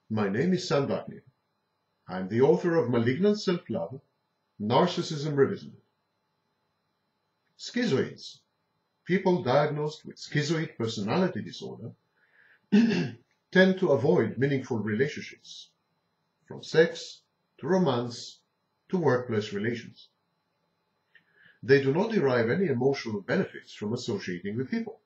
My name is Sam Buckney. I'm the author of Malignant Self-Love, Narcissism Revisited. Schizoids, people diagnosed with schizoid personality disorder, tend to avoid meaningful relationships, from sex to romance to workplace relations. They do not derive any emotional benefits from associating with people.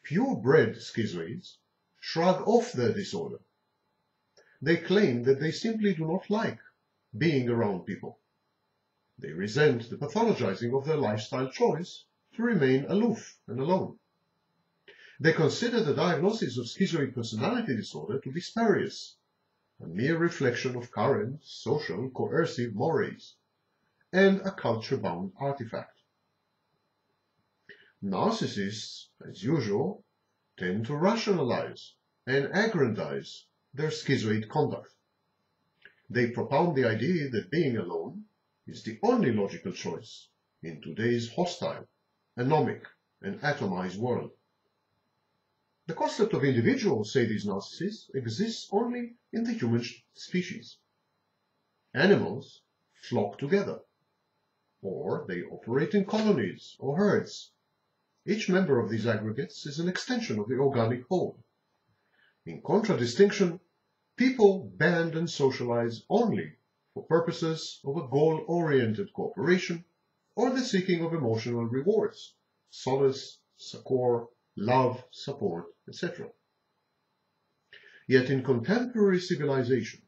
Purebred schizoids shrug off their disorder. They claim that they simply do not like being around people. They resent the pathologizing of their lifestyle choice to remain aloof and alone. They consider the diagnosis of schizoid personality disorder to be spurious, a mere reflection of current social coercive mores, and a culture-bound artifact. Narcissists, as usual, tend to rationalize and aggrandize their schizoid conduct. They propound the idea that being alone is the only logical choice in today's hostile, anomic, and atomized world. The concept of individual, say these narcissists, exists only in the human species. Animals flock together, or they operate in colonies or herds. Each member of these aggregates is an extension of the organic whole. In contradistinction, people band and socialize only for purposes of a goal-oriented cooperation or the seeking of emotional rewards, solace, succor, love, support, etc. Yet in contemporary civilization,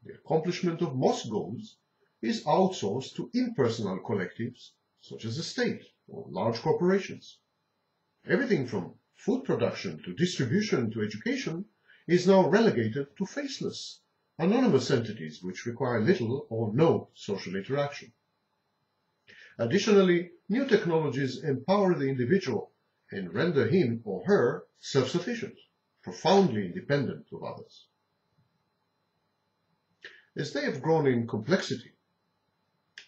the accomplishment of most goals is outsourced to impersonal collectives such as the state or large corporations. Everything from food production to distribution to education is now relegated to faceless, anonymous entities which require little or no social interaction. Additionally, new technologies empower the individual and render him or her self-sufficient, profoundly independent of others. As they have grown in complexity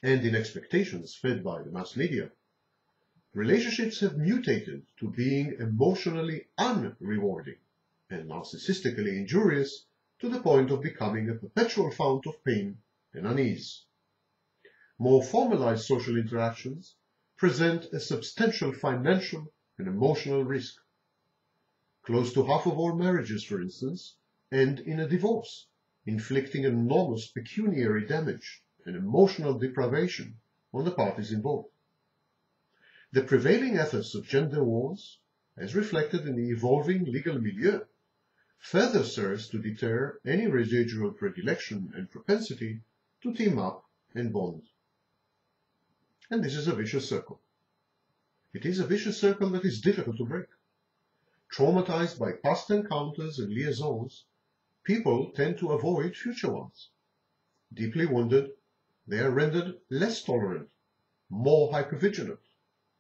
and in expectations fed by the mass media, relationships have mutated to being emotionally unrewarding and narcissistically injurious to the point of becoming a perpetual fount of pain and unease. More formalized social interactions present a substantial financial and emotional risk. Close to half of all marriages, for instance, end in a divorce, inflicting enormous pecuniary damage and emotional deprivation on the parties involved. The prevailing ethos of gender wars, as reflected in the evolving legal milieu, further serves to deter any residual predilection and propensity to team up and bond. And this is a vicious circle. It is a vicious circle that is difficult to break. Traumatized by past encounters and liaisons, people tend to avoid future ones. Deeply wounded, they are rendered less tolerant, more hypervigilant,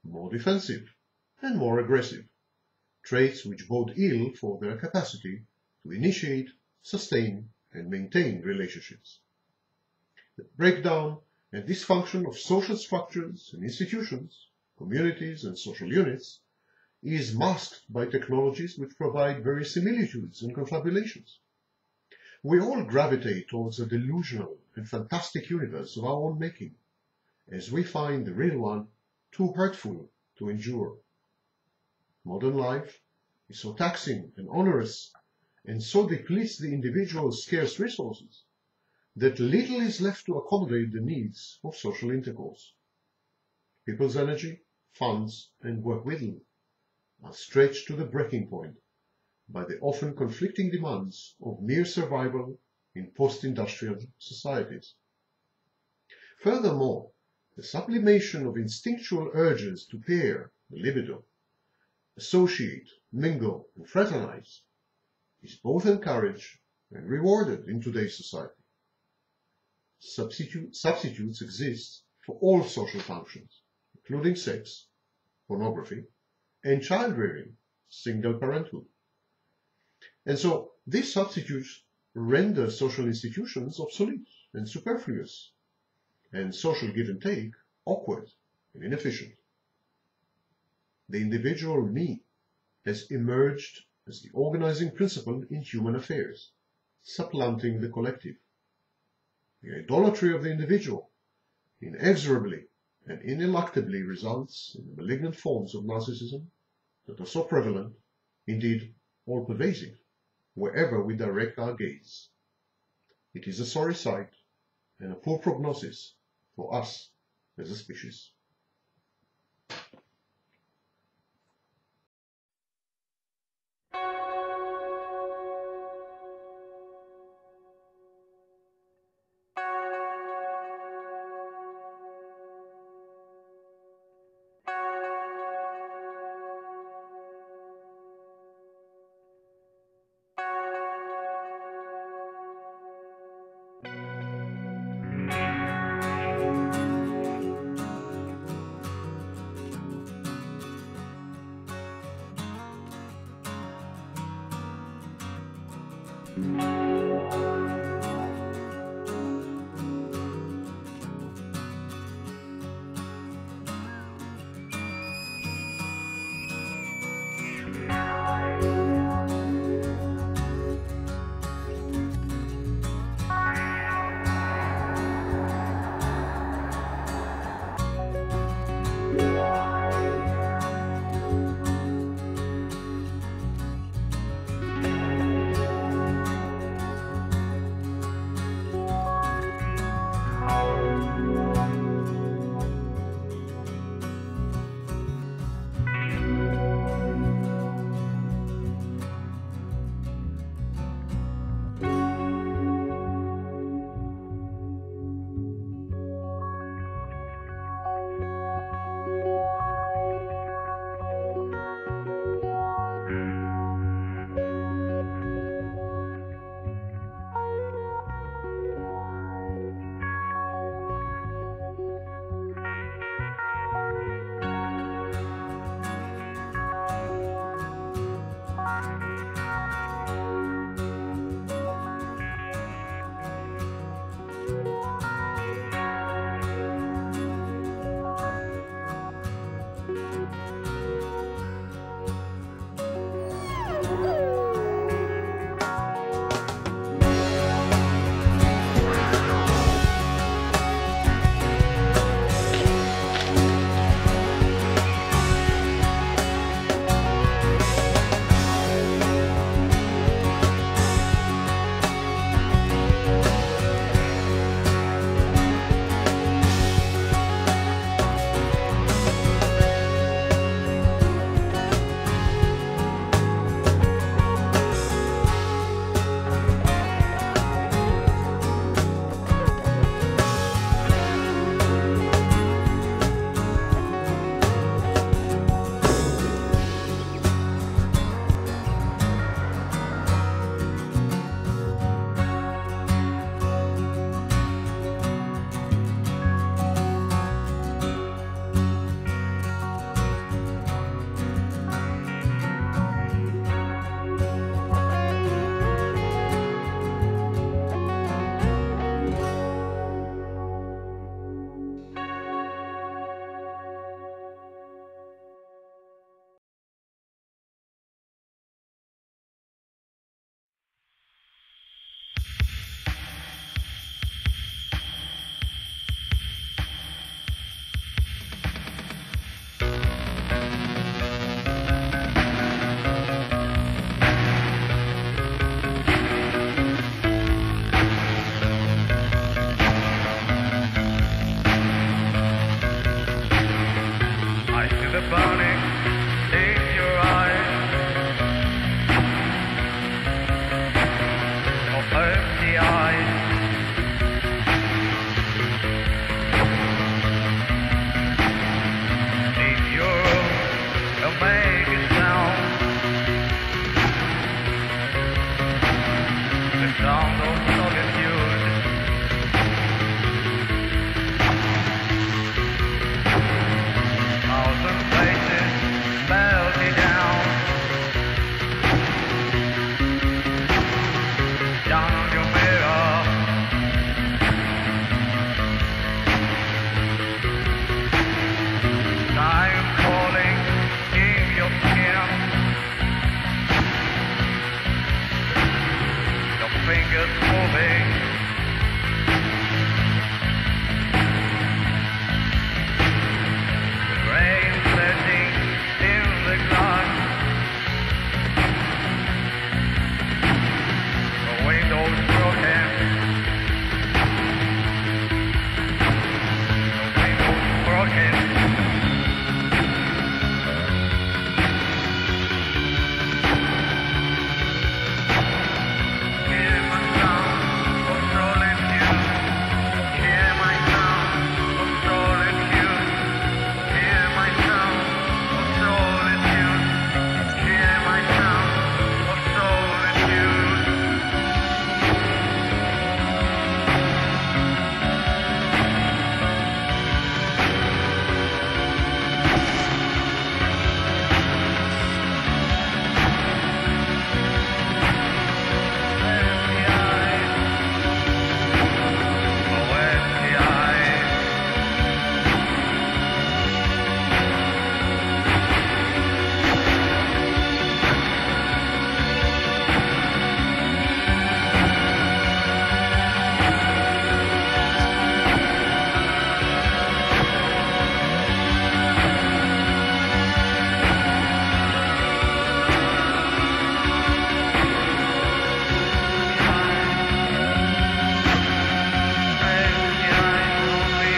more defensive, and more aggressive, traits which bode ill for their capacity to initiate, sustain, and maintain relationships. The breakdown and dysfunction of social structures and institutions, communities and social units, is masked by technologies which provide verisimilitudes and confabulations. We all gravitate towards a delusional and fantastic universe of our own making, as we find the real one too hurtful to endure. Modern life is so taxing and onerous, and so depletes the individual's scarce resources, that little is left to accommodate the needs of social intercourse. People's energy, funds, and work will are stretched to the breaking point by the often conflicting demands of mere survival in post-industrial societies. Furthermore, the sublimation of instinctual urges to pair, the libido, associate, mingle, and fraternize is both encouraged and rewarded in today's society. Substitutes exist for all social functions, including sex, pornography, and child-rearing, single parenthood. And so these substitutes render social institutions obsolete and superfluous, and social give and take awkward and inefficient. The individual me has emerged as the organizing principle in human affairs, supplanting the collective. The idolatry of the individual inexorably and ineluctably results in the malignant forms of narcissism that are so prevalent, indeed all-pervasive, wherever we direct our gaze. It is a sorry sight and a poor prognosis for us as a species. Finger fingers moving. The rain setting in the glass. The windows broken. The windows broken. Hear my sound of solitude. Hear my sound of solitude. Hear my sound of solitude. Hear my sound of solitude. Empty eyes, oh empty eyes. Empty eyes on me.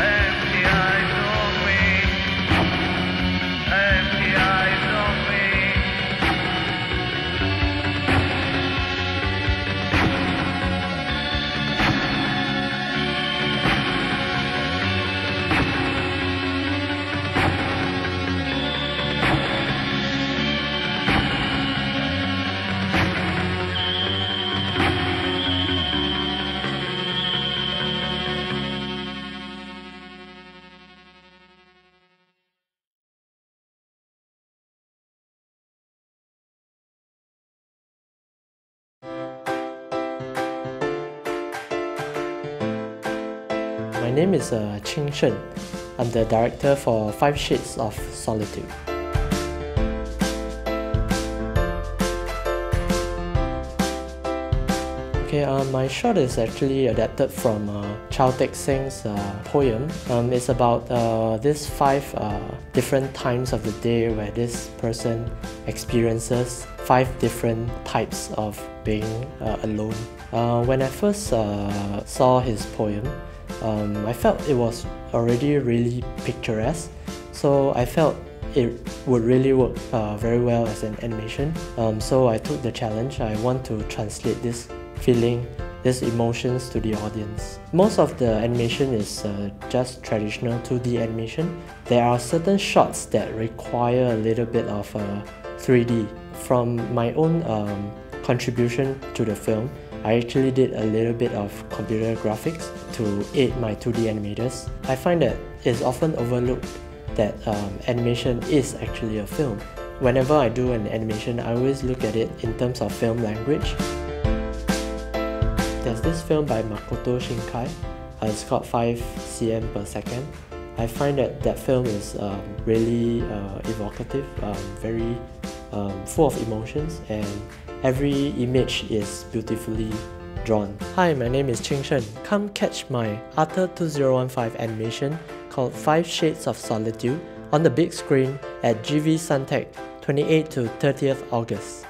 Empty eyes on me. Empty eyes on me. My name is Ching Shen. I'm the director for 5 Shades of Solitude. Okay, my short is actually adapted from Chao Tek Sing's poem. It's about these 5 different times of the day where this person experiences 5 different types of being alone. When I first saw his poem, I felt it was already really picturesque, so I felt it would really work very well as an animation. So I took the challenge. I want to translate this feeling, these emotions to the audience. Most of the animation is just traditional 2D animation. There are certain shots that require a little bit of 3D. From my own contribution to the film, I actually did a little bit of computer graphics to aid my 2D animators. I find that it's often overlooked that animation is actually a film. Whenever I do an animation, I always look at it in terms of film language. There's this film by Makoto Shinkai. It's called 5 cm per second. I find that that film is really evocative, very full of emotions, and every image is beautifully drawn. Hi, my name is Ching Shen. Come catch my Arthur 2015 animation called 5 Shades of Solitude on the big screen at GV Suntec 28 to 30th August.